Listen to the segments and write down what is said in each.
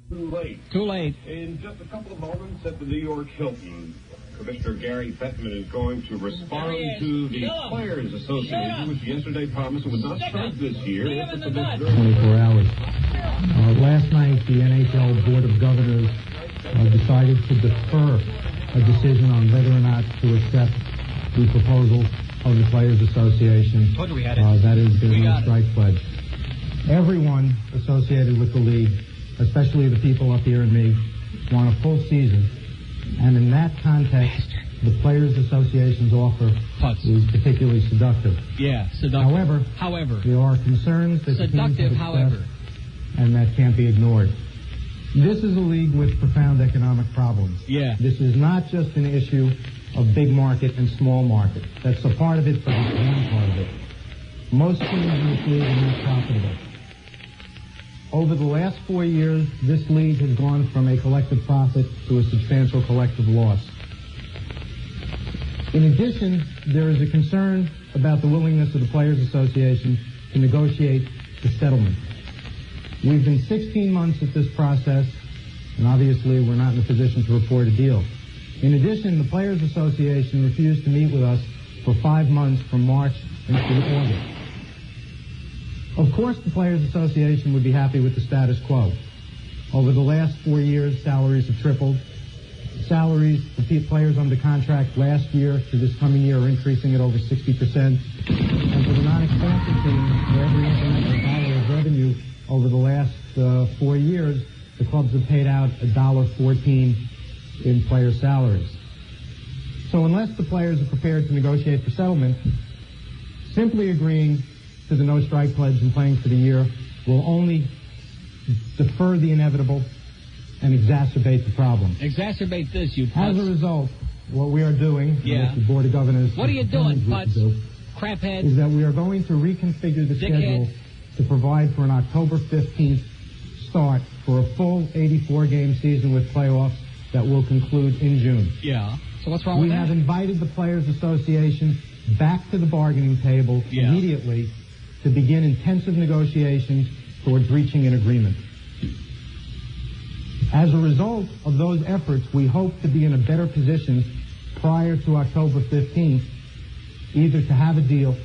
Too late. Too late. In just a couple of moments at the New York Hilton, Commissioner Gary Bettman is going to respond to the Players Association, which yesterday promised it would not strike this year. 24 hours. Last night, the NHL Board of Governors decided to defer a decision on whether or not to accept the proposal of the Players Association. Told you we had it. That is the no strike pledge. Everyone associated with the league, especially the people up here and me, want a full season. And in that context, the Players Association's offer is particularly seductive. Yeah, seductive. However, there are concerns that seductive, however, and that can't be ignored. This is a league with profound economic problems. Yeah. This is not just an issue of big market and small market. That's a part of it, but it's one part of it. Most teams in this league are not profitable. Over the last 4 years, this league has gone from a collective profit to a substantial collective loss. In addition, there is a concern about the willingness of the Players Association to negotiate the settlement. We've been 16 months at this process, and obviously we're not in a position to report a deal. In addition, the Players Association refused to meet with us for 5 months from March until August. Of course, the Players Association would be happy with the status quo. Over the last 4 years, salaries have tripled. Salaries, the players under contract last year to this coming year are increasing at over 60%. And for the non-expansion team, for every incremental dollar of revenue over the last 4 years, the clubs have paid out $1.14 in player salaries. So unless the players are prepared to negotiate for settlement, simply agreeing to the no strike pledge and playing for the year will only defer the inevitable and exacerbate the problem. Exacerbate this, you putz. As a result, what we are doing, yeah. the Board of Governors... What are you doing, putz? Craphead? Is that we are going to reconfigure the schedule to provide for an October 15th start for a full 84-game season with playoffs that will conclude in June. Yeah. So what's wrong with that? We have invited the Players Association back to the bargaining table immediately to begin intensive negotiations towards reaching an agreement. As a result of those efforts, we hope to be in a better position prior to October 15th, either to have a deal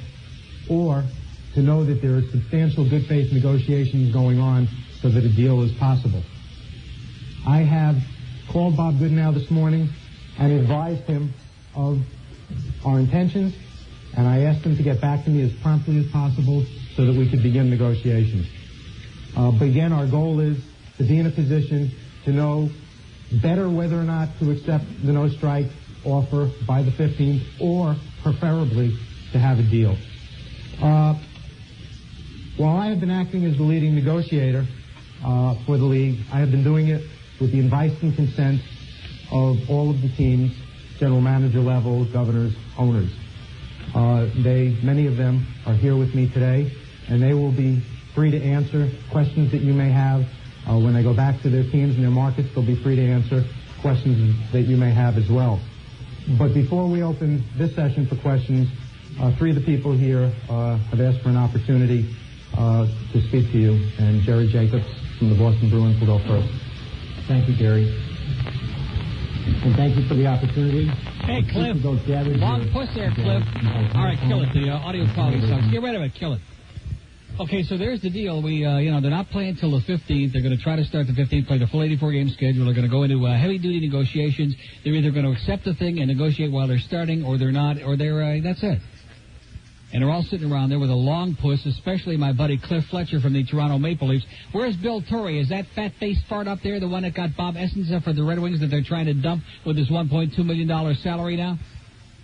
or to know that there are substantial good faith negotiations going on so that a deal is possible. I have called Bob Goodenow this morning and advised him of our intentions, and I asked him to get back to me as promptly as possible so that we could begin negotiations. But again, our goal is to be in a position to know better whether or not to accept the no strike offer by the 15th, or preferably to have a deal. While I have been acting as the leading negotiator for the league, I have been doing it with the advice and consent of all of the teams, general manager level, governors, owners. Many of them are here with me today, and they will be free to answer questions that you may have. When they go back to their teams and their markets, they'll be free to answer questions that you may have as well. But before we open this session for questions, 3 of the people here have asked for an opportunity to speak to you, and Jerry Jacobs from the Boston Bruins will go first. Thank you, Gary. And thank you for the opportunity. Hey, Cliff. Long push there, Cliff. All right, kill it. The audio quality sucks. Get rid of it. Kill it. Okay, so there's the deal. They're not playing until the 15th. They're going to try to start the 15th, play the full 84-game schedule. They're going to go into heavy-duty negotiations. They're either going to accept the thing and negotiate while they're starting, or they're not, or that's it. And they're all sitting around there with a long puss, especially my buddy Cliff Fletcher from the Toronto Maple Leafs. Where's Bill Torrey? Is that fat-faced fart up there the one that got Bob Essence up for the Red Wings that they're trying to dump with his $1.2 million salary now?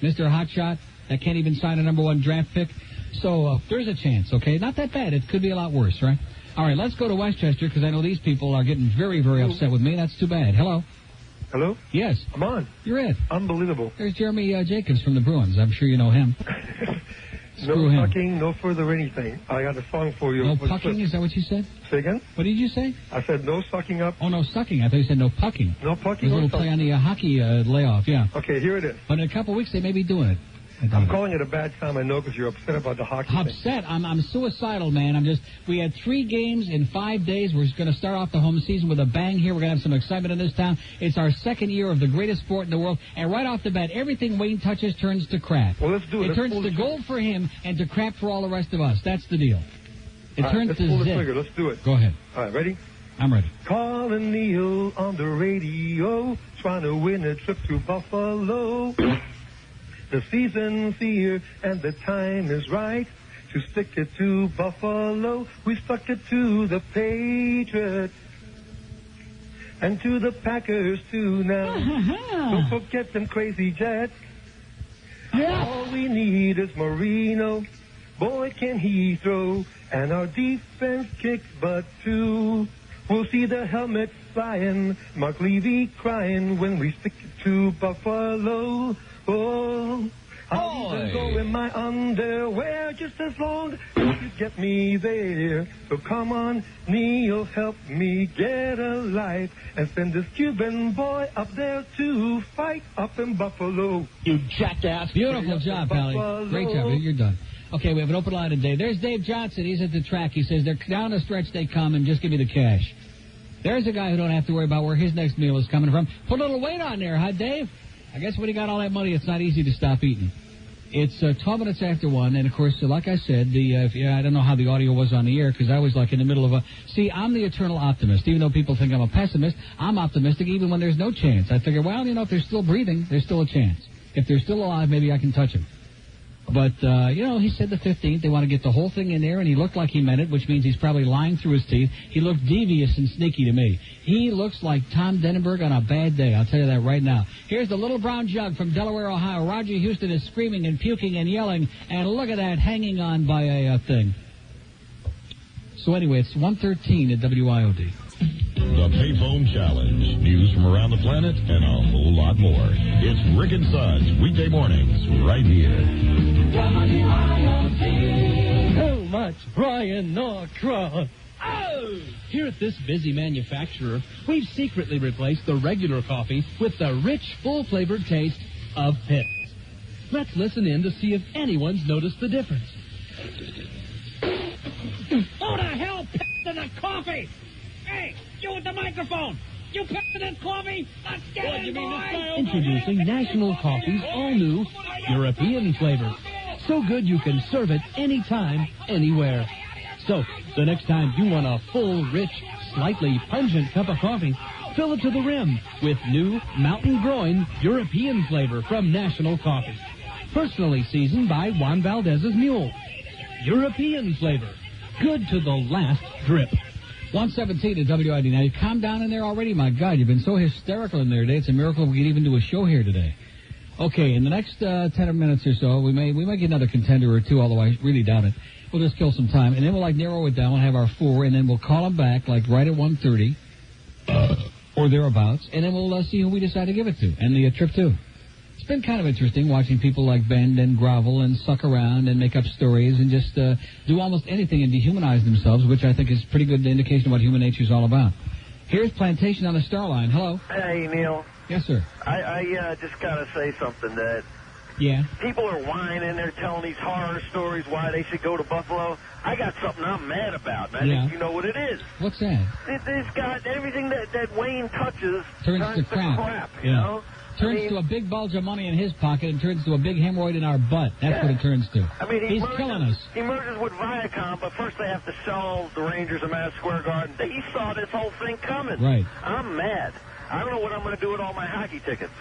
Mr. Hotshot that can't even sign a number 1 draft pick? So there's a chance, okay? Not that bad. It could be a lot worse, right? All right, let's go to Westchester, because I know these people are getting very, very upset with me. That's too bad. Hello? Hello? Yes. I'm on. You're it. Unbelievable. There's Jeremy Jacobs from the Bruins. I'm sure you know him. No sucking, no further anything. I got a song for you. No pucking? Is that what you said? Say again? What did you say? I said no sucking up. Oh, no sucking. I thought you said no pucking. No pucking. There's a little play on the hockey layoff, yeah. Okay, here it is. But in a couple of weeks, they may be doing it. I'm calling it a bad time, I know, because you're upset about the hockey thing. Upset? I'm suicidal, man. We had 3 games in 5 days. We're going to start off the home season with a bang here. We're going to have some excitement in this town. It's our 2nd year of the greatest sport in the world. And right off the bat, everything Wayne touches turns to crap. Well, let's do it. It turns to gold for him and to crap for all the rest of us. That's the deal. It turns to let's pull the zip. trigger. Let's do it. Go ahead. All right, ready? I'm ready. Calling Neil on the radio, trying to win a trip to Buffalo. The season's here and the time is right to stick it to Buffalo. We stuck it to the Patriots and to the Packers too now. Don't forget them crazy Jets. Yeah. All we need is Marino. Boy, can he throw. And our defense kicks butt too. We'll see the helmets flying, Mark Levy crying when we stick it to Buffalo. Oh, I'll even go in my underwear just as long as you get me there. So come on, Neil, help me get a life and send this Cuban boy up there to fight up in Buffalo. You jackass. Beautiful job, Pally. Great job. You're done. Okay, we have an open line today. There's Dave Johnson. He's at the track. He says, they're down the stretch, they come, and just give me the cash. There's a guy who don't have to worry about where his next meal is coming from. Put a little weight on there, huh, Dave? I guess when he got all that money, it's not easy to stop eating. It's 12 minutes after 1, and, of course, like I said, I don't know how the audio was on the air, because I was, like, in the middle of a... See, I'm the eternal optimist. Even though people think I'm a pessimist, I'm optimistic even when there's no chance. I figure, well, if they're still breathing, there's still a chance. If they're still alive, maybe I can touch them. But, he said the 15th. They want to get the whole thing in there, and he looked like he meant it, which means he's probably lying through his teeth. He looked devious and sneaky to me. He looks like Tom Denenberg on a bad day. I'll tell you that right now. Here's the little brown jug from Delaware, Ohio. Roger Houston is screaming and puking and yelling, and look at that, hanging on by a thing. So anyway, it's 1:13 at WIOD. The Payphone Challenge. News from around the planet and a whole lot more. It's Rick and Suds, weekday mornings, right here. So much Brian Norcross. Oh! Here at this busy manufacturer, we've secretly replaced the regular coffee with the rich, full-flavored taste of Pitt. Let's listen in to see if anyone's noticed the difference. Who the hell picked in the coffee? Hey, you with the microphone. You picked in the coffee? Let's get it, boy. Introducing National Coffee's all-new European flavor. So good you can serve it anytime, anywhere. So, the next time you want a full, rich, slightly pungent cup of coffee, fill it to the rim with new mountain-growing European flavor from National Coffee. Personally seasoned by Juan Valdez's mule. European flavor. Good to the last drip. 1:17 at WID. Now, you calm down in there already? My God, you've been so hysterical in there today. It's a miracle we could even do a show here today. Okay, in the next 10 minutes or so, we may get another contender or two, although I really doubt it. We'll just kill some time, and then we'll, narrow it down. We'll have our 4, and then we'll call them back, right at 1:30 or thereabouts, and then we'll see who we decide to give it to, and the trip, too. It's been kind of interesting watching people bend and grovel and suck around and make up stories and just do almost anything and dehumanize themselves, which I think is a pretty good indication of what human nature is all about. Here's Plantation on the Star Line. Hello. Hey, Neil. Yes, sir. I just got to say something that... Yeah? People are whining. They're telling these horror stories why they should go to Buffalo. I got something I'm mad about, man. Yeah. You know what it is. What's that? This guy, everything that Wayne touches turns to crap. You know? Turns to a big bulge of money in his pocket and turns to a big hemorrhoid in our butt. That's what it turns to. He's killing us. He merges with Viacom, but first they have to sell the Rangers at Madison Square Garden. He saw this whole thing coming. Right. I'm mad. I don't know what I'm going to do with all my hockey tickets.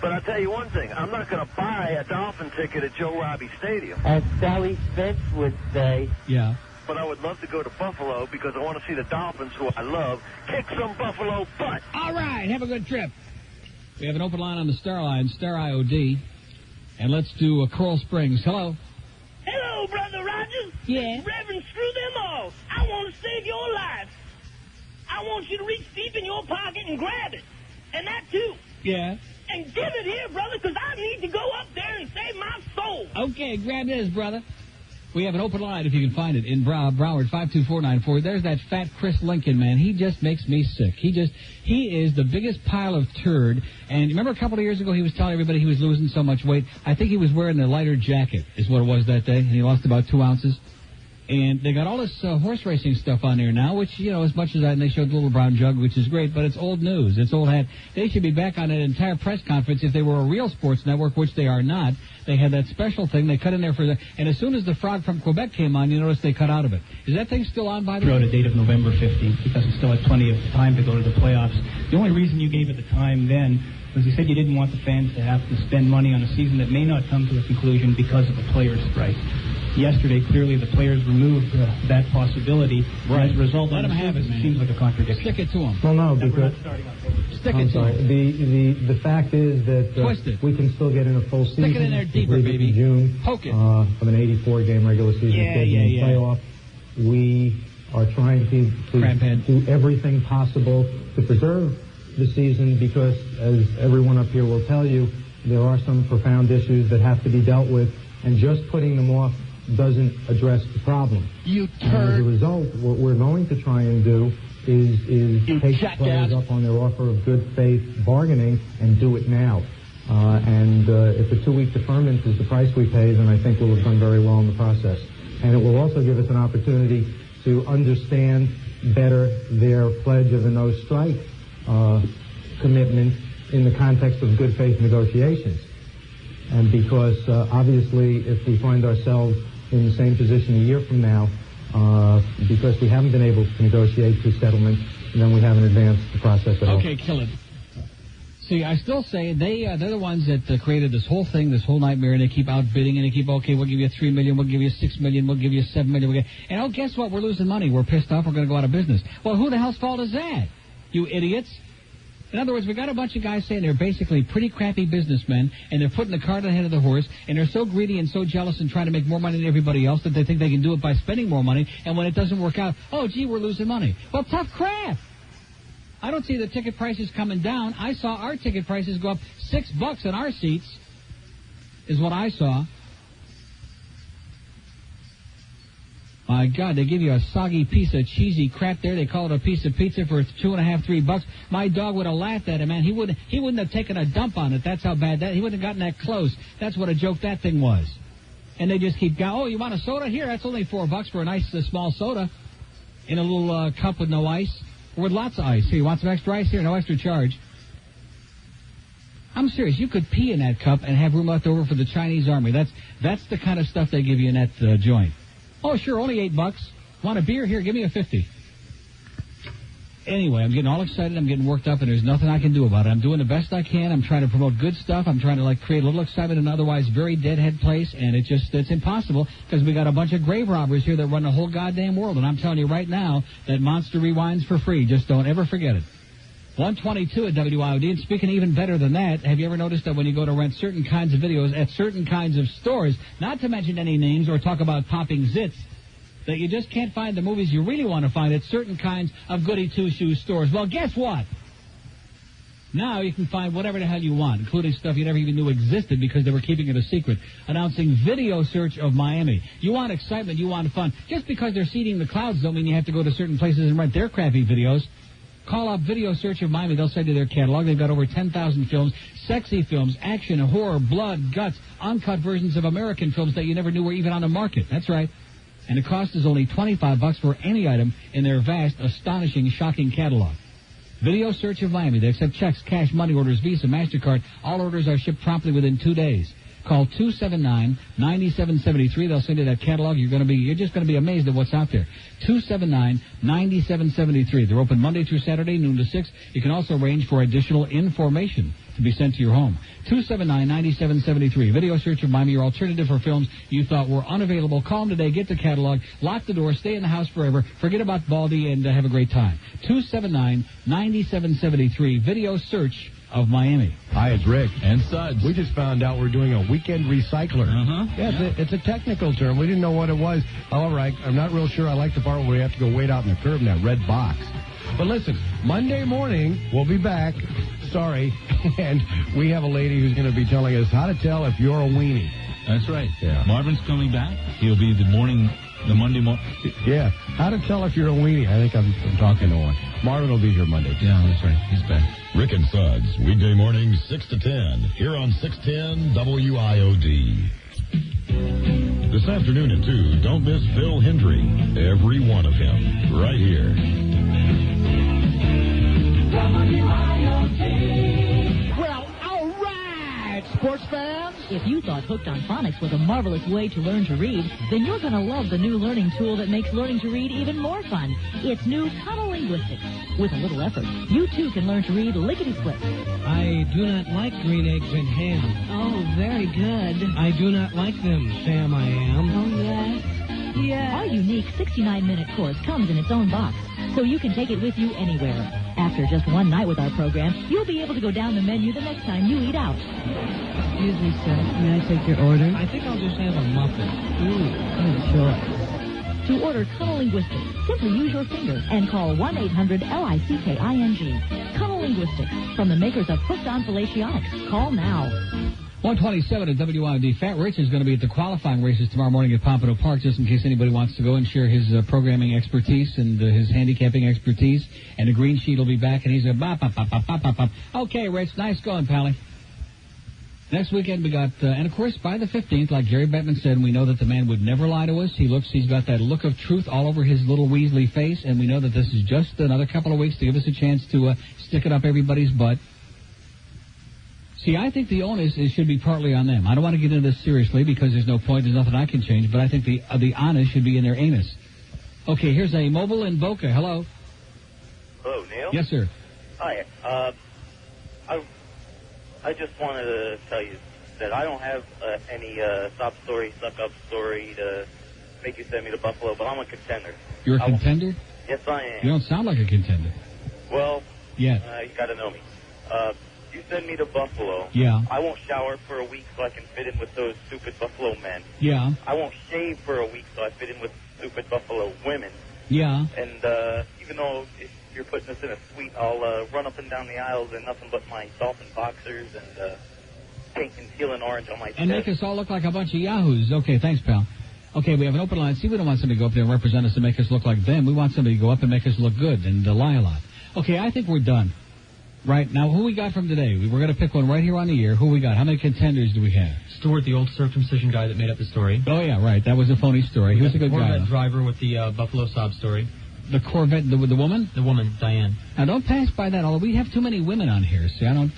But I'll tell you one thing. I'm not going to buy a Dolphin ticket at Joe Robbie Stadium. As Sally Spence would say. Yeah. But I would love to go to Buffalo because I want to see the Dolphins, who I love, kick some Buffalo butt. All right. Have a good trip. We have an open line on the Star Line, Star IOD. And let's do Coral Springs. Hello. Hello, Brother Rogers. Yeah? Reverend, screw them all. I want to save your life. I want you to reach deep in your pocket and grab it. And that, too. Yeah? And give it here, brother, because I need to go up there and save my soul. Okay, grab this, brother. We have an open line if you can find it in Broward, 52494. There's that fat Chris Lincoln, man. He just makes me sick. He is the biggest pile of turd. And remember a couple of years ago he was telling everybody he was losing so much weight? I think he was wearing a lighter jacket is what it was that day, and he lost about 2 ounces. And they got all this horse racing stuff on there now, which, as much as that, and they showed the little brown jug, which is great, but it's old news. It's old hat. They should be back on an entire press conference if they were a real sports network, which they are not. They had that special thing. They cut in there and as soon as the frog from Quebec came on, you notice they cut out of it. Is that thing still on, by the way? Wrote a date of November 15th because it still had plenty of time to go to the playoffs. The only reason you gave it the time then was you said you didn't want the fans to have to spend money on a season that may not come to a conclusion because of a players' strike. Yesterday, clearly, the players removed that possibility. Right. As a result, let them have it, man. Seems like a contradiction. Stick it to them. Well, no, because Stick it to them. the fact is that we can still get in a full season. Stick it in there deeper, baby. In June, poke it. Of an 84-game regular season playoff. We are trying to do everything possible to preserve the season because, as everyone up here will tell you, there are some profound issues that have to be dealt with, and just putting them off doesn't address the problem. You turd. And as a result, what we're going to try and do is take the players up on their offer of good faith bargaining and do it now. And if a 2-week deferment is the price we pay, then I think we'll have done very well in the process. And it will also give us an opportunity to understand better their pledge of a no-strike commitment in the context of good faith negotiations. And because obviously if we find ourselves in the same position a year from now, because we haven't been able to negotiate this settlement, then we haven't advanced the process at all. Okay, kill it. See, I still say they're the ones that created this whole thing, this whole nightmare, and they keep outbidding, and they keep, okay, we'll give you $3 million, we'll give you $6 million, we'll give you $7 million. And guess what? We're losing money. We're pissed off. We're going to go out of business. Well, who the hell's fault is that? You idiots. In other words, we got a bunch of guys saying they're basically pretty crappy businessmen, and they're putting the cart ahead of the horse, and they're so greedy and so jealous and trying to make more money than everybody else that they think they can do it by spending more money, and when it doesn't work out, oh, gee, we're losing money. Well, tough crap. I don't see the ticket prices coming down. I saw our ticket prices go up $6 on our seats, is what I saw. My God, they give you a soggy piece of cheesy crap there. They call it a piece of pizza for $2.50, $3. My dog would have laughed at it, man. He wouldn't have taken a dump on it. That's how bad that. He wouldn't have gotten that close. That's what a joke that thing was. And they just keep going. Oh, you want a soda? Here, that's only $4 for a nice small soda in a little cup with no ice or with lots of ice. Here, you want some extra ice? Here, no extra charge. I'm serious. You could pee in that cup and have room left over for the Chinese army. That's the kind of stuff they give you in that joint. Oh, sure, only $8. Want a beer? Here, give me a 50. Anyway, I'm getting all excited. I'm getting worked up, and there's nothing I can do about it. I'm doing the best I can. I'm trying to promote good stuff. I'm trying to, create a little excitement in an otherwise very deadhead place, and it's impossible because we got a bunch of grave robbers here that run the whole goddamn world, and I'm telling you right now that Monster rewinds for free. Just don't ever forget it. 122 at WIOD, and speaking even better than that, have you ever noticed that when you go to rent certain kinds of videos at certain kinds of stores, not to mention any names or talk about popping zits, that you just can't find the movies you really want to find at certain kinds of goody two-shoes stores? Well, guess what? Now you can find whatever the hell you want, including stuff you never even knew existed because they were keeping it a secret. Announcing Video Search of Miami. You want excitement, you want fun. Just because they're seeding the clouds don't mean you have to go to certain places and rent their crappy videos. Call up Video Search of Miami. They'll send you their catalog. They've got over 10,000 films, sexy films, action, horror, blood, guts, uncut versions of American films that you never knew were even on the market. That's right. And the cost is only $25 for any item in their vast, astonishing, shocking catalog. Video Search of Miami. They accept checks, cash, money orders, Visa, MasterCard. All orders are shipped promptly within 2 days. Call 279-9773. They'll send you that catalog. You're just going to be amazed at what's out there. 279-9773. They're open Monday through Saturday, noon to 6. You can also arrange for additional information to be sent to your home. 279-9773. Video Search of Miami, your alternative for films you thought were unavailable. Call them today, get the catalog, lock the door, stay in the house forever, forget about Baldy, and have a great time. 279-9773. Video Search of Miami. Hi, it's Rick and Suds. We just found out we're doing a weekend recycler. Yeah, it's a technical term. We didn't know what it was. However, I'm not real sure I like the part where we have to go wait out in the curb in that red box. But listen, Monday morning, we'll be back. Sorry. And we have a lady who's going to be telling us how to tell if you're a weenie. That's right. Yeah. Marvin's coming back. He'll be the Monday morning. Yeah. How to tell if you're a weenie? I think I'm talking to one. Marvin will be here Monday. Yeah, that's right. He's back. Rick and Suds, weekday mornings 6 to 10, here on 610 WIOD. This afternoon at 2, don't miss Phil Hendry. Every one of him, right here. Well, all right, sports fans. If you thought Hooked on Phonics was a marvelous way to learn to read, then you're going to love the new learning tool that makes learning to read even more fun. It's new Tunnel-Linguistics. With a little effort, you too can learn to read lickety-split. I do not like green eggs and ham. Oh, very good. I do not like them, Sam I am. Oh, yes. Yes. Our unique 69-minute course comes in its own box, so you can take it with you anywhere. After just one night with our program, you'll be able to go down the menu the next time you eat out. Excuse me, sir. May I take your order? I think I'll just have a muffin. Ooh, good choice. To order Tunnel-Linguistics, simply use your finger and call 1-800-LICKING. Tunnel-Linguistics, from the makers of Hooked on Philationics. Call now. 127 at WIOD. Fat Rich is going to be at the qualifying races tomorrow morning at Pompano Park, just in case anybody wants to go and share his programming expertise and his handicapping expertise. And the green sheet will be back, and he's a bop, bop, bop, bop, bop, bop, bop. Okay, Rich, nice going, Pally. Next weekend we got, and of course by the 15th, like Gary Bettman said, we know that the man would never lie to us. He's got that look of truth all over his little Weasley face, and we know that this is just another couple of weeks to give us a chance to stick it up everybody's butt. See, I think the onus should be partly on them. I don't want to get into this seriously because there's no point. There's nothing I can change. But I think the onus should be in their anus. Okay, here's a mobile in Boca. Hello. Hello, Neil. Yes, sir. Hi. I just wanted to tell you that I don't have any sob story, suck-up story to make you send me to Buffalo, but I'm a contender. You're a contender? Yes, I am. You don't sound like a contender. Well, yeah. You got to know me. You send me to Buffalo. Yeah. I won't shower for a week so I can fit in with those stupid Buffalo men. Yeah. I won't shave for a week so I fit in with stupid Buffalo women. Yeah. And even though if you're putting us in a suite, I'll run up and down the aisles in nothing but my Dolphin boxers and pink and teal and orange on my chest. And make us all look like a bunch of yahoos. Okay, thanks, pal. Okay, we have an open line. See, we don't want somebody to go up there and represent us and make us look like them. We want somebody to go up and make us look good and lie a lot. Okay, I think we're done. Right, now, who we got from today? We're going to pick one right here on the air. Who we got? How many contenders do we have? Stuart, the old circumcision guy that made up the story. Oh, yeah, right. That was a phony story. He was a good guy. The Corvette driver with the Buffalo sob story. The Corvette, the woman? The woman, Diane. Now, don't pass by that, although we have too many women on here. See, I don't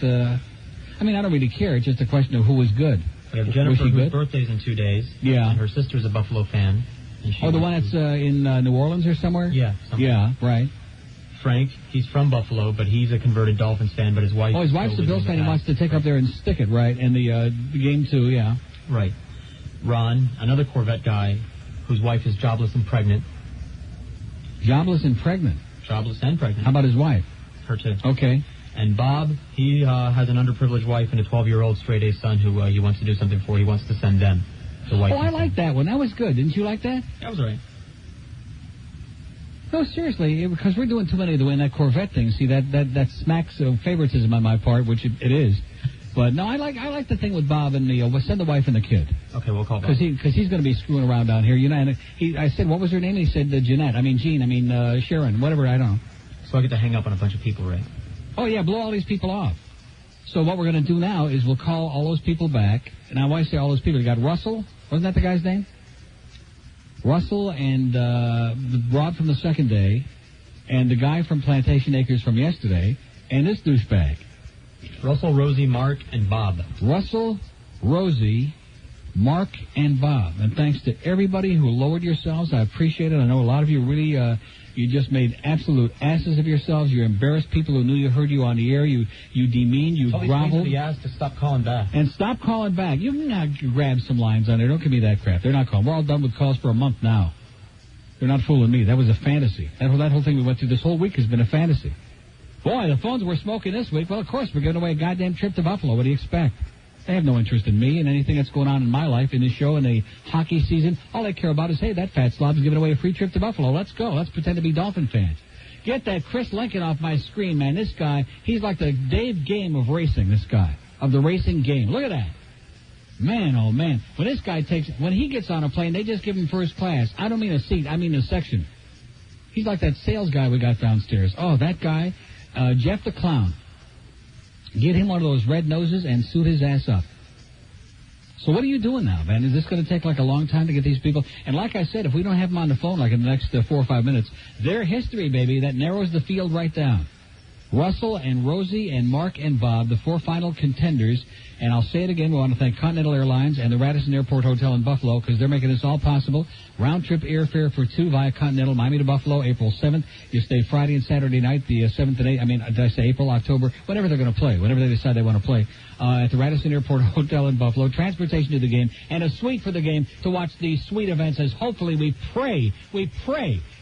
really care. It's just a question of who was good. We have Jennifer, whose birthday's in 2 days. Yeah. And her sister's a Buffalo fan. Oh, the one that's in New Orleans or somewhere? Yeah. Yeah, right. Frank, he's from Buffalo, but he's a converted Dolphins fan, but his wife... Oh, his wife's a Bills fan. He wants to take up there and stick it, right? And the game, too, yeah. Right. Ron, another Corvette guy, whose wife is jobless and pregnant. Jobless and pregnant? Jobless and pregnant. How about his wife? Her, too. Okay. And Bob, he has an underprivileged wife and a 12-year-old straight-A son who he wants to do something for. He wants to send them. The wife. Oh, I like that one. That was good. Didn't you like that? That was all right. No, seriously, because we're doing too many of the way in that Corvette thing. See, that smacks of favoritism on my part, which it is. But no, I like the thing with Bob and we'll send the wife and the kid. Okay, we'll call Bob. Because he's going to be screwing around down here. You know, and I said, what was her name? He said Jeanette. I mean Jean. Sharon. Whatever. I don't know. So I get to hang up on a bunch of people, right? Oh yeah, blow all these people off. So what we're going to do now is we'll call all those people back. Now, why say all those people? You got Russell. Wasn't that the guy's name? Russell and the broad from the second day, and the guy from Plantation Acres from yesterday, and this douchebag. Russell, Rosie, Mark, and Bob. Russell, Rosie, Mark, and Bob. And thanks to everybody who lowered yourselves. I appreciate it. I know a lot of you really, you just made absolute asses of yourselves. You embarrassed people who knew you heard you on the air. You demeaned, you groveled. The ass to stop calling back. And stop calling back. You can now grab some lines on there. Don't give me that crap. They're not calling. We're all done with calls for a month now. They're not fooling me. That was a fantasy. That whole thing we went through this whole week has been a fantasy. Boy, the phones were smoking this week. Well, of course, we're giving away a goddamn trip to Buffalo. What do you expect? They have no interest in me and anything that's going on in my life, in this show, in the hockey season. All they care about is, hey, that fat slob's giving away a free trip to Buffalo. Let's go. Let's pretend to be Dolphin fans. Get that Chris Lincoln off my screen, man. This guy, he's like the Dave Game of racing, this guy, of the racing game. Look at that. Man, oh man. When he gets on a plane, they just give him first class. I don't mean a seat, I mean a section. He's like that sales guy we got downstairs. Oh, that guy, Jeff the Clown. Get him one of those red noses and suit his ass up. So what are you doing now, man? Is this going to take like a long time to get these people? And like I said, if we don't have them on the phone like in the next 4 or 5 minutes, their history, baby, that narrows the field right down. Russell and Rosie and Mark and Bob, the 4 final contenders. And I'll say it again, we want to thank Continental Airlines and the Radisson Airport Hotel in Buffalo because they're making this all possible. Round-trip airfare for 2 via Continental, Miami to Buffalo, April 7th. You stay Friday and Saturday night, the 7th and 8th. I mean, did I say April, October? Whenever they're going to play, whenever they decide they want to play. At the Radisson Airport Hotel in Buffalo. Transportation to the game and a suite for the game to watch these sweet events as hopefully we pray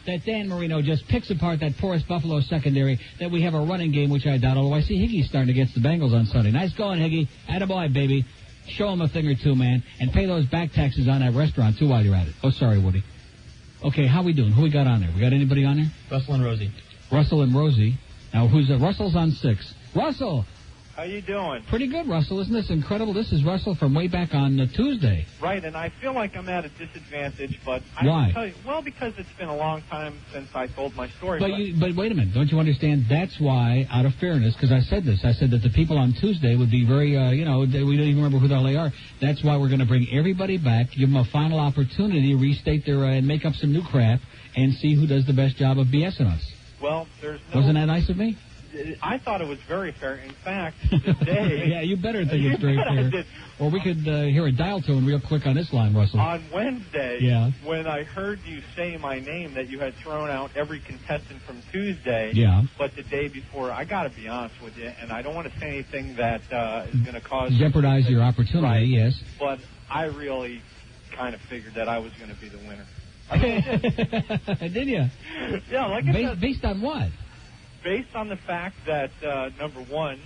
that Dan Marino just picks apart that porous Buffalo secondary, that we have a running game, which I doubt, although I see Higgy's starting against the Bengals on Sunday. Nice going, Higgy. Attaboy, baby. Show him a thing or two, man. And pay those back taxes on that restaurant, too, while you're at it. Oh, sorry, Woody. Okay, how we doing? Who we got on there? We got anybody on there? Russell and Rosie. Russell and Rosie. Now, who's Russell's on 6. Russell! How you doing? Pretty good, Russell. Isn't this incredible? This is Russell from way back on Tuesday. Right, and I feel like I'm at a disadvantage, but Why? I can tell you, well, because it's been a long time since I told my story. But wait a minute. Don't you understand? That's why, out of fairness, because I said this. I said that the people on Tuesday would be very, we don't even remember who the hell they are. That's why we're going to bring everybody back, give them a final opportunity to restate their, and make up some new crap, and see who does the best job of BSing us. Well, there's no... Wasn't that nice of me? I thought it was very fair. In fact, today... Yeah, you better think it's very fair. Or we could hear a dial tone real quick on this line, Russell. On Wednesday, when I heard you say my name, that you had thrown out every contestant from Tuesday. Yeah. But the day before, I got to be honest with you, and I don't want to say anything that is going to cause... Jeopardize your opportunity, right. Yes. But I really kind of figured that I was going to be the winner. Did you? Yeah, like I said... Based on what? Based on the fact that, number one,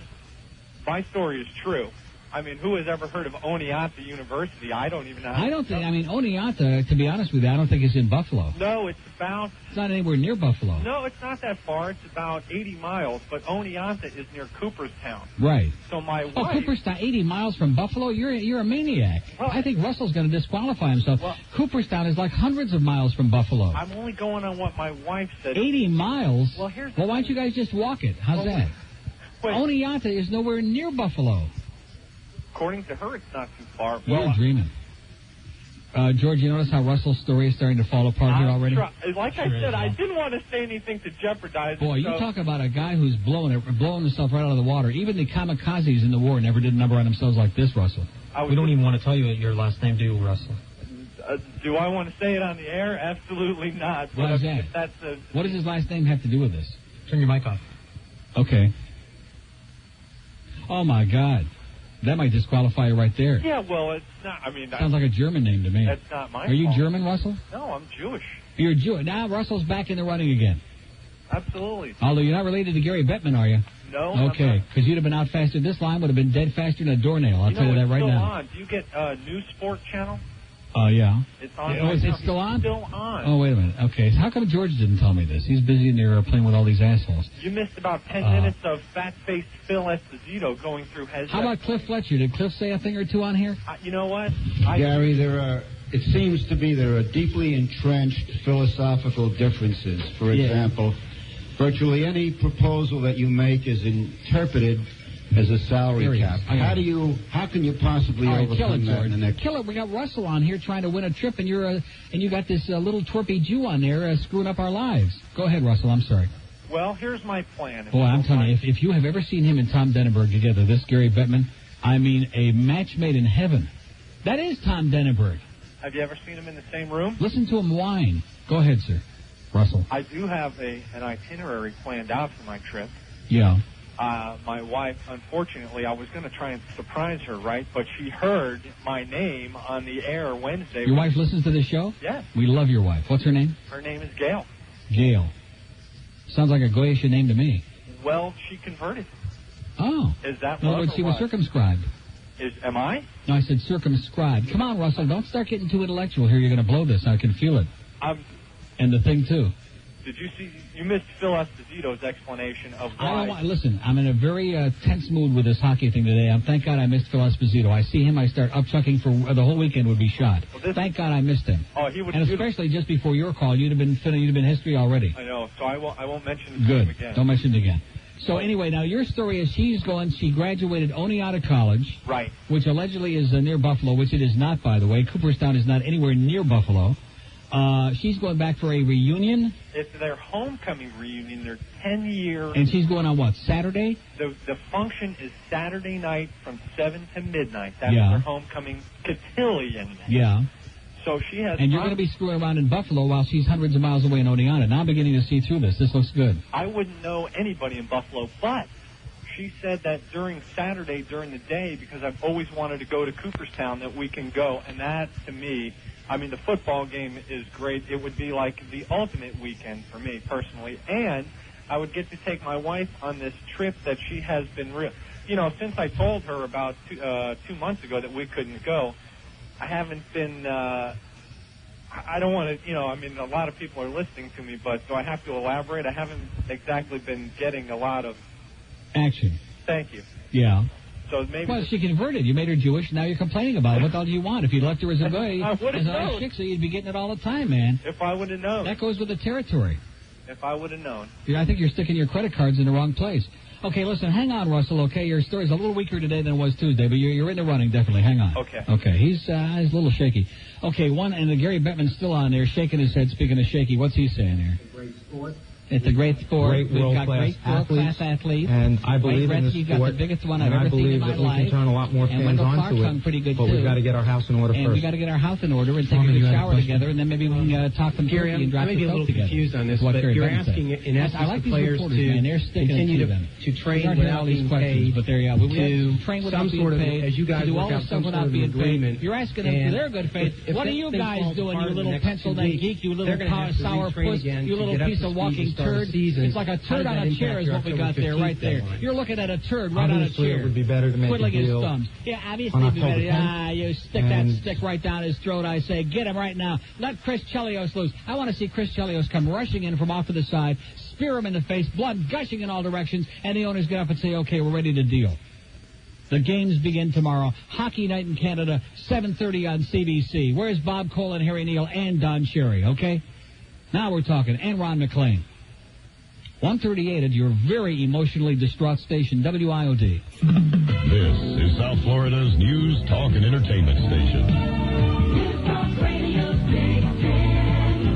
my story is true. I mean, who has ever heard of Oneonta University? I don't even know. Oneonta, to be honest with you, I don't think it's in Buffalo. No, it's about... It's not anywhere near Buffalo. No, it's not that far. It's about 80 miles, but Oneonta is near Cooperstown. Right. So my wife... Oh, Cooperstown, 80 miles from Buffalo? You're a maniac. Well, I think Russell's going to disqualify himself. Well, Cooperstown is like hundreds of miles from Buffalo. I'm only going on what my wife said. 80 miles? Well, here's... Well, why don't you guys just walk it? How's that? Oneonta is nowhere near Buffalo. According to her, it's not too far. You're dreaming. George, you notice how Russell's story is starting to fall apart here already? Like I said, I didn't want to say anything to jeopardize Boy, it. you talk about a guy who's blowing himself right out of the water. Even the kamikazes in the war never did a number on themselves like this, Russell. We don't even want to tell you your last name, do you, Russell? Do I want to say it on the air? Absolutely not. Why is that? What does his last name have to do with this? Turn your mic off. Okay. Oh, my God. That might disqualify you right there. Yeah, well, it's not. I mean, sounds like a German name to me. That's not my fault. Are you German, Russell? No, I'm Jewish. You're Jewish. Now Russell's back in the running again. Absolutely. Although you're not related to Gary Bettman, are you? No. Okay, because you'd have been out faster. This line would have been dead faster than a doornail. I'll tell you that right now. On. Do you get News Sport Channel? Yeah. It's on. Is it still on? Still on. Oh, wait a minute. Okay, so how come George didn't tell me this? He's busy in there playing with all these assholes. You missed about 10 minutes of fat-faced Phil Esposito going through his... How about Cliff Fletcher? Did Cliff say a thing or two on here? You know what? Gary, it seems to be there are deeply entrenched philosophical differences. For example, virtually any proposal that you make is interpreted as a salary cap. How can you possibly overcome that in the next... Kill it. We got Russell on here trying to win a trip, and you got this little twerpy Jew on there screwing up our lives. Go ahead, Russell. I'm sorry. Well, here's my plan. Boy, I'm telling you, if you have ever seen him and Tom Denenberg together, this Gary Bettman, I mean, a match made in heaven. That is Tom Denenberg. Have you ever seen him in the same room? Listen to him whine. Go ahead, sir. Russell. I do have an itinerary planned out for my trip. Yeah. My wife, unfortunately, I was going to try and surprise her, right? But she heard my name on the air Wednesday. Your wife listens to this show? Yes. We love your wife. What's her name? Her name is Gail. Gail. Sounds like a Goyish name to me. Well, she converted. Oh. Is that in other words, she was circumscribed. Am I? No, I said circumscribed. Come on, Russell, don't start getting too intellectual here. You're going to blow this. I can feel it. And the thing, too. Did you see? You missed Phil Esposito's explanation of why. Listen, I'm in a very tense mood with this hockey thing today. Thank God I missed Phil Esposito. I see him, I start upchucking for the whole weekend would be shot. Well, thank God I missed him. Oh, he would. And especially just before your call, you'd have been history already. I know, so I won't mention his Good. name again. Don't mention it again. So anyway, now your story is she graduated Oneonta College. Right. Which allegedly is near Buffalo, which it is not, by the way. Cooperstown is not anywhere near Buffalo. She's going back for a reunion. It's their homecoming reunion, their 10-year. And she's going on what, Saturday? The function is Saturday night from 7 to midnight. That's Yeah. their homecoming cotillion. Yeah. So she has. And you're going to be screwing around in Buffalo while she's hundreds of miles away in Oneonta. Now I'm beginning to see through this. This looks good. I wouldn't know anybody in Buffalo, but she said that during Saturday, during the day, because I've always wanted to go to Cooperstown, that we can go. And that, to me, I mean, the football game is great. It would be like the ultimate weekend for me personally. And I would get to take my wife on this trip that she has been since I told her about 2 months ago that we couldn't go, I haven't been, I don't want to, I mean, a lot of people are listening to me, but do I have to elaborate? I haven't exactly been getting a lot of action. Thank you. Yeah. So maybe. Well, she converted. You made her Jewish. Now you're complaining about it. What the hell do you want? If you left her as a guy, I would have as a known. chick, so you'd be getting it all the time, man. If I would have known. That goes with the territory. If I would have known. I think you're sticking your credit cards in the wrong place. Okay, listen, hang on, Russell, okay? Your story's a little weaker today than it was Tuesday, but you're in the running, definitely. Hang on. Okay. Okay, he's a little shaky. Okay, and Gary Bettman's still on there, shaking his head, speaking of shaky. What's he saying here? Great sport. It's a great sport. Great We've got world-class great world-class athletes. And I believe Wayne in Gretzky's the got sport. the biggest one and I've ever I seen in believe my that we life. can turn a lot more And fans Wendell onto Clark's it. hung pretty good, but too. we've got to get our house in order and first. we got to get our house in order and take a shower together, and then maybe we can talk some Gary, turkey and I drop may be a the little soap together. confused on this, What but Gary you're Bettman asking, said. in essence, I like the these players reporters, to man. They're sticking continue to to train all without these being questions, paid, but there you go. to train without some being sort of, paid, as you guys to do work all out this some stuff sort without of being agreement. paid. You're asking them And for their good faith. if What are that you thing guys falls doing, apart you in the little next pencil 2 neck weeks, geek, you they're little gonna have to sour retrain puss, again you to little get up piece to of speed walking and start a turd? season. It's like a How does turd that on a impact chair is your what we October got there, right 15th there. deadline? You're looking at a turd right on a Obviously, chair. it would be better to make a Twiddling his deal thumbs. Yeah, obviously on it'd be October better. 10th. You stick that And stick right down his throat, I say. Get him right now. Let Chris Chelios loose. I want to see Chris Chelios come rushing in from off to the side, spear him in the face, blood gushing in all directions, and the owners get up and say, okay, we're ready to deal. The games begin tomorrow. Hockey night in Canada, 7:30 on CBC. Where's Bob Cole and Harry Neal and Don Cherry, okay? Now we're talking. And Ron McClain. 138 at your very emotionally distraught station, WIOD. This is South Florida's news, talk, and entertainment station.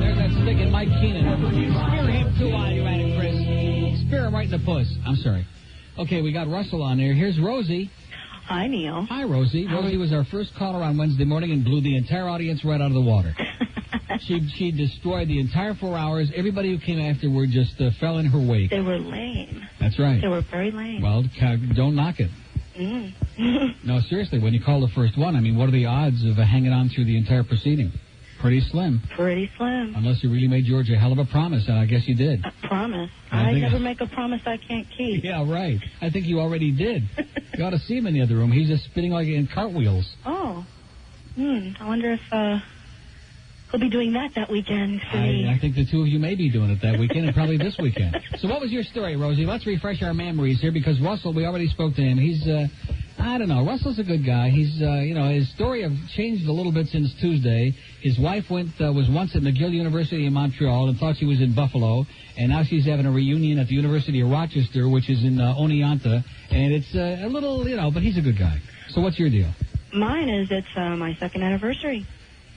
There's that stick in Mike Keenan. Spear him too while you're at it, Chris. Spear him right in the puss. I'm sorry. Okay, we got Russell on there. Here's Rosie. Hi, Neil. Hi, Rosie. Rosie was our first caller on Wednesday morning and blew the entire audience right out of the water. She destroyed the entire 4 hours. Everybody who came afterward just fell in her wake. They were lame. That's right. They were very lame. Well, don't knock it. No, seriously, when you call the first one, I mean, what are the odds of hanging on through the entire proceeding? Pretty slim. Pretty slim. Unless you really made George a hell of a promise, and I guess you did. A promise? I I think- never make a promise I can't keep. Yeah, right. I think you already did. You ought to see him in the other room. He's just spinning like in cartwheels. Oh. I wonder if he'll be doing that weekend for me. I think the two of you may be doing it that weekend and probably this weekend. So what was your story, Rosie? Let's refresh our memories here because Russell, we already spoke to him. He's, I don't know. Russell's a good guy. He's, his story have changed a little bit since Tuesday. His wife was once at McGill University in Montreal and thought she was in Buffalo, and now she's having a reunion at the University of Rochester, which is in Oneonta, and it's a little, but he's a good guy. So what's your deal? Mine is it's my second anniversary,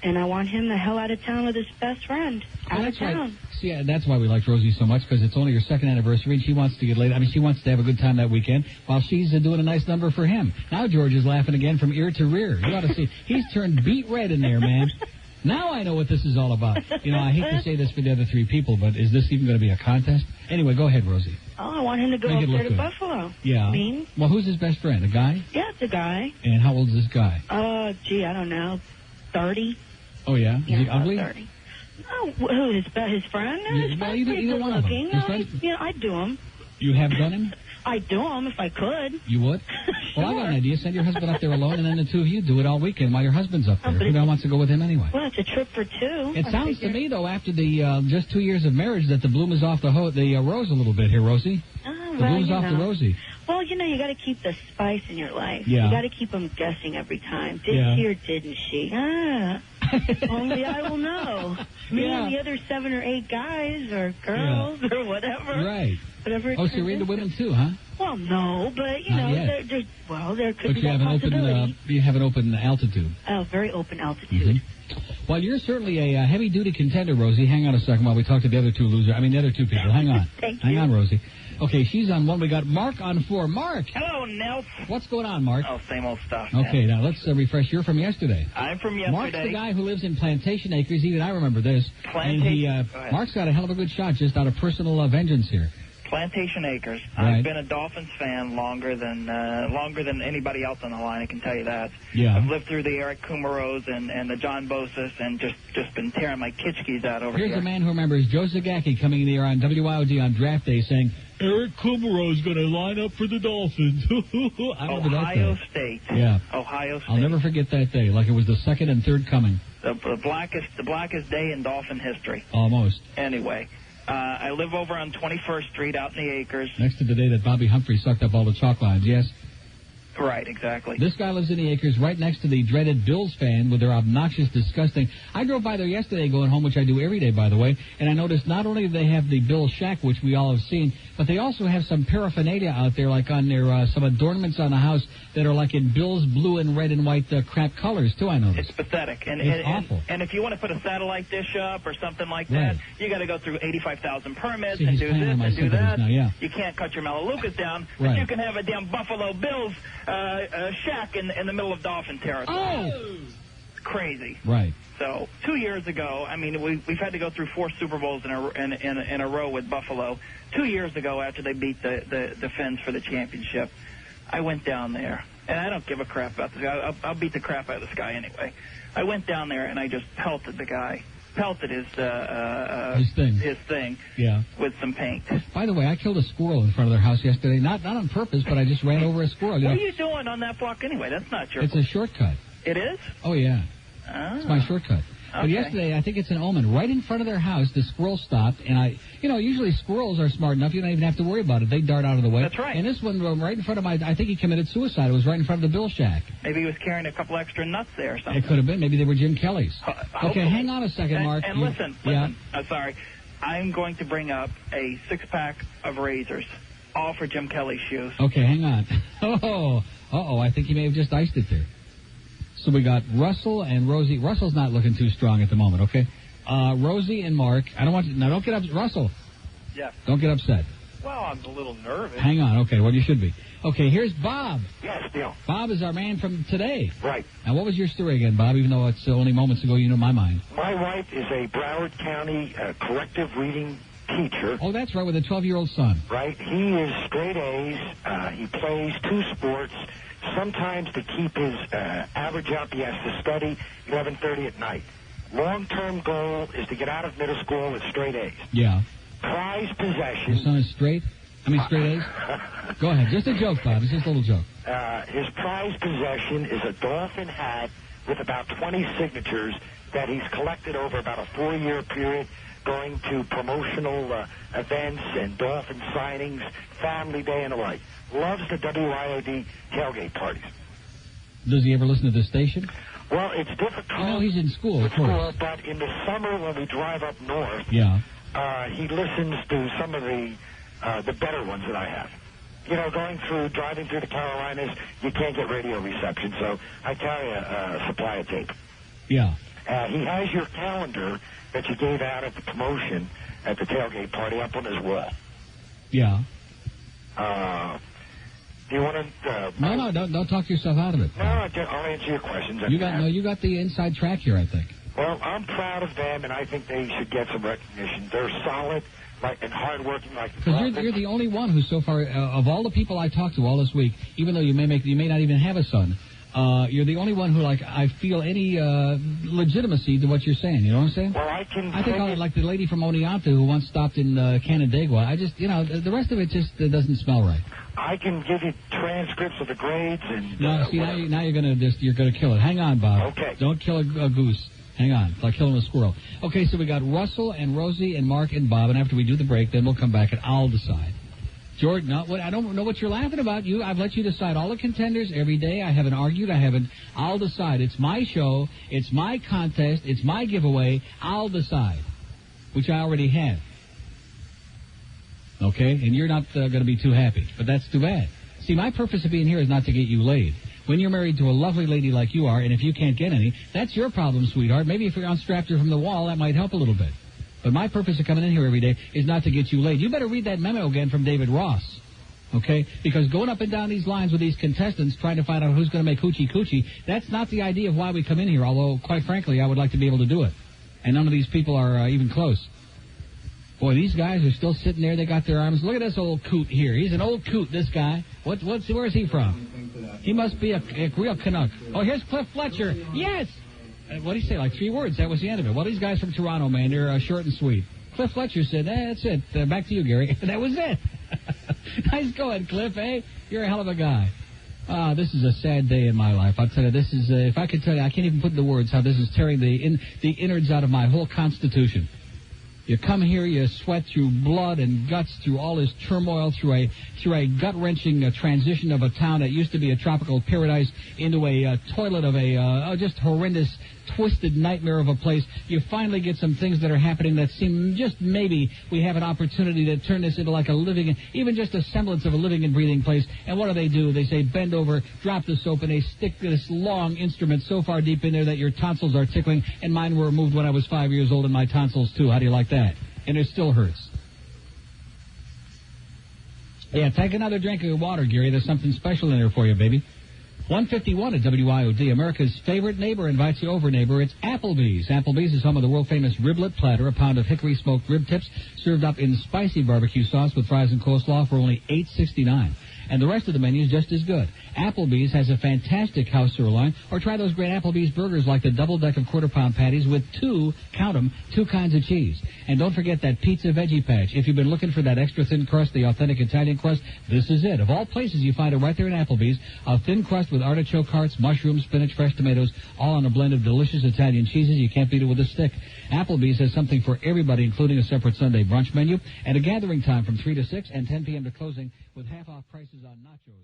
and I want him the hell out of town with his best friend. Out of town. Right. See, that's why we liked Rosie so much, because it's only her second anniversary, and she wants to get laid. I mean, she wants to have a good time that weekend, while she's doing a nice number for him. Now George is laughing again from ear to rear. You ought to see. He's turned beet red in there, man. Now I know what this is all about. I hate to say this for the other three people, but is this even going to be a contest? Anyway, go ahead, Rosie. Oh, I want him to go Make it up look there to good. Buffalo. Yeah. Mean? Well, who's his best friend? A guy? Yeah, it's a guy. And how old is this guy? I don't know. 30? Oh, yeah? Is he about ugly? 30. Oh, who, his friend? No, his friend's pretty either good one of them. looking. His No, friend- I'd do him. You have done him? I'd do them if I could. You would? Well, I got an idea. Send your husband up there alone, and then the two of you do it all weekend while your husband's up there. Who the hell wants to go with him anyway? Well, it's a trip for two. It sounds to me, though, after the just 2 years of marriage, that the bloom is off the rose a little bit here, Rosie. The bloom's off the Rosie. Well, you got to keep the spice in your life. Yeah. You got to keep them guessing every time. Did she or didn't she? Only I will know. Me and the other 7 or 8 guys or girls or whatever. Right. Whatever. Oh, so you're into women too, huh? Well, no, but there could be you that have an possibility. you have an open altitude. Oh, very open altitude. Well, you're certainly a heavy-duty contender, Rosie. Hang on a second while we talk to the other two the other two people. Hang on. Hang on, Rosie. Okay, she's on 1. We got Mark on 4. Mark! Hello, Nels. What's going on, Mark? Oh, same old stuff. Man. Okay, now let's refresh. You're from yesterday. I'm from yesterday. Mark's the guy who lives in Plantation Acres. Even I remember this. Plantation. And Mark's got a hell of a good shot just out of personal vengeance here. Plantation Acres. Right. I've been a Dolphins fan longer than anybody else on the line. I can tell you that. Yeah. I've lived through the Eric Kumaros and the John Bosis and just been tearing my kitschkis out over here. Here's a man who remembers Joe Zagacki coming in here on WIOD on draft day saying, Eric Kumaro's going to line up for the Dolphins. I remember that day. Ohio State. Yeah. Ohio State. I'll never forget that day, like it was the second and third coming. The blackest day in Dolphin history. Almost. Anyway. I live over on 21st Street out in the Acres. Next to the day that Bobby Humphrey sucked up all the chalk lines, yes? Right, exactly. This guy lives in the Acres right next to the dreaded Bills fan with their obnoxious, disgusting... I drove by there yesterday going home, which I do every day, by the way, and I noticed not only do they have the Bills shack, which we all have seen, but they also have some paraphernalia out there, like on their some adornments on the house that are like in Bills blue and red and white crap colors, too, I noticed. It's pathetic. It's awful. And if you want to put a satellite dish up or something like Right. that, you got to go through 85,000 permits See, and he's do playing this on my and do sympathies that. now, yeah. You can't cut your Melaleucas down, but Right. you can have a damn Buffalo Bills shack in the middle of Dolphin territory. Oh! It's crazy. Right. So 2 years ago, I mean, we've had to go through 4 Super Bowls in a row with Buffalo. 2 years ago, after they beat the Fins for the championship, I went down there, and I don't give a crap about this guy. I'll beat the crap out of this guy anyway. I went down there and I just pelted the guy, pelted his thing, yeah, with some paint. By the way, I killed a squirrel in front of their house yesterday. Not on purpose, but I just ran over a squirrel. What are you doing on that block anyway? That's not your. It's a shortcut. It is? Oh yeah. Ah. It's my shortcut. But Okay. yesterday, I think it's an omen. Right in front of their house, the squirrel stopped, and usually squirrels are smart enough. You don't even have to worry about it. They dart out of the way. That's right. And this one, right in front of I think he committed suicide. It was right in front of the Bill shack. Maybe he was carrying a couple extra nuts there or something. It could have been. Maybe they were Jim Kelly's. Hopefully. Okay, hang on a second, Mark. And listen. Yeah. I'm sorry. I'm going to bring up a 6-pack of razors, all for Jim Kelly's shoes. Okay, hang on. I think he may have just iced it there. So we got Russell and Rosie. Russell's not looking too strong at the moment, okay? Rosie and Mark. Don't get upset. Russell. Yeah. Don't get upset. Well, I'm a little nervous. Hang on, okay, well, you should be. Okay, here's Bob. Yes, Bill. Bob is our man from today. Right. Now, what was your story again, Bob, even though it's only moments ago you know my mind? My wife is a Broward County corrective reading teacher. Oh, that's right, with a 12-year-old son. Right. He is straight A's. He plays 2 sports. Sometimes to keep his average up, he has to study 11:30 at night. Long-term goal is to get out of middle school with straight A's. Yeah. Prize possession. Your son is straight? Straight A's? Go ahead. Just a joke, Bob. It's just a little joke. His prize possession is a Dolphin hat with about 20 signatures that he's collected over about a 4-year period, going to promotional events and Dolphin signings, family day, and the like. Loves the WIOD tailgate parties. Does he ever listen to this station? Well, it's difficult. No, he's in school, of course. But in the summer when we drive up north, yeah, he listens to some of the better ones that I have. Driving through the Carolinas, you can't get radio reception, so I carry a supply of tape. Yeah. He has your calendar that you gave out at the promotion at the tailgate party up on his wall. Yeah. Do you want to... No, don't talk yourself out of it. No, I'll answer your questions. You got the inside track here, I think. Well, I'm proud of them, and I think they should get some recognition. They're solid and hardworking Because you're the only one who so far, of all the people I talked to all this week, even though you may not even have a son, you're the only one who, like, I feel any legitimacy to what you're saying. You know what I'm saying? Well, I think like the lady from Oneonta who once stopped in Canandaigua. I just, the rest of it just doesn't smell right. I can give you transcripts of the grades and. No, see, now you're gonna kill it. Hang on, Bob. Okay. Don't kill a goose. Hang on, it's like killing a squirrel. Okay, so we got Russell and Rosie and Mark and Bob, and after we do the break, then we'll come back and I'll decide. Jordan, I don't know what you're laughing about. I've let you decide all the contenders every day. I haven't argued. I'll decide. It's my show. It's my contest. It's my giveaway. I'll decide, which I already have. Okay? And you're not going to be too happy, but that's too bad. See, my purpose of being here is not to get you laid. When you're married to a lovely lady like you are, and if you can't get any, that's your problem, sweetheart. Maybe if you're unstrapped her from the wall, that might help a little bit. But my purpose of coming in here every day is not to get you laid. You better read that memo again from David Ross, okay? Because going up and down these lines with these contestants trying to find out who's going to make hoochie-coochie, that's not the idea of why we come in here, although, quite frankly, I would like to be able to do it. And none of these people are even close. Boy, these guys are still sitting there. They got their arms. Look at this old coot here. He's an old coot, this guy. Where's he from? He must be a real Canuck. Oh, here's Cliff Fletcher. Yes! What did he say? Like 3 words. That was the end of it. Well, these guys from Toronto, man, they're short and sweet. Cliff Fletcher said, that's it. Back to you, Gary. That was it. Nice going, Cliff, eh? You're a hell of a guy. This is a sad day in my life. I'll tell you, this is, if I could tell you, I can't even put into words how this is tearing the innards out of my whole constitution. You come here, you sweat through blood and guts, through all this turmoil, through a gut-wrenching transition of a town that used to be a tropical paradise into a toilet of a just horrendous, twisted nightmare of a place. You finally get some things that are happening that seem just maybe we have an opportunity to turn this into like a living, even just a semblance of a living and breathing place. And what do? They say bend over, drop the soap, and they stick this long instrument so far deep in there that your tonsils are tickling. And mine were removed when I was 5 years old, and my tonsils too. How do you like that? And it still hurts. Yeah, take another drink of your water, Gary. There's something special in there for you, baby. 151 at WIOD. America's favorite neighbor invites you over, neighbor. It's Applebee's. Applebee's is home of the world-famous riblet platter, a pound of hickory-smoked rib tips served up in spicy barbecue sauce with fries and coleslaw for only $8.69. And the rest of the menu is just as good. Applebee's has a fantastic house sirloin, or try those great Applebee's burgers like the double deck of quarter-pound patties with two kinds of cheese. And don't forget that pizza veggie patch. If you've been looking for that extra thin crust, the authentic Italian crust, this is it. Of all places, you find it right there in Applebee's. A thin crust with artichoke hearts, mushrooms, spinach, fresh tomatoes, all on a blend of delicious Italian cheeses. You can't beat it with a stick. Applebee's has something for everybody, including a separate Sunday brunch menu and a gathering time from 3 to 6 and 10 p.m. to closing with half-off prices on nachos.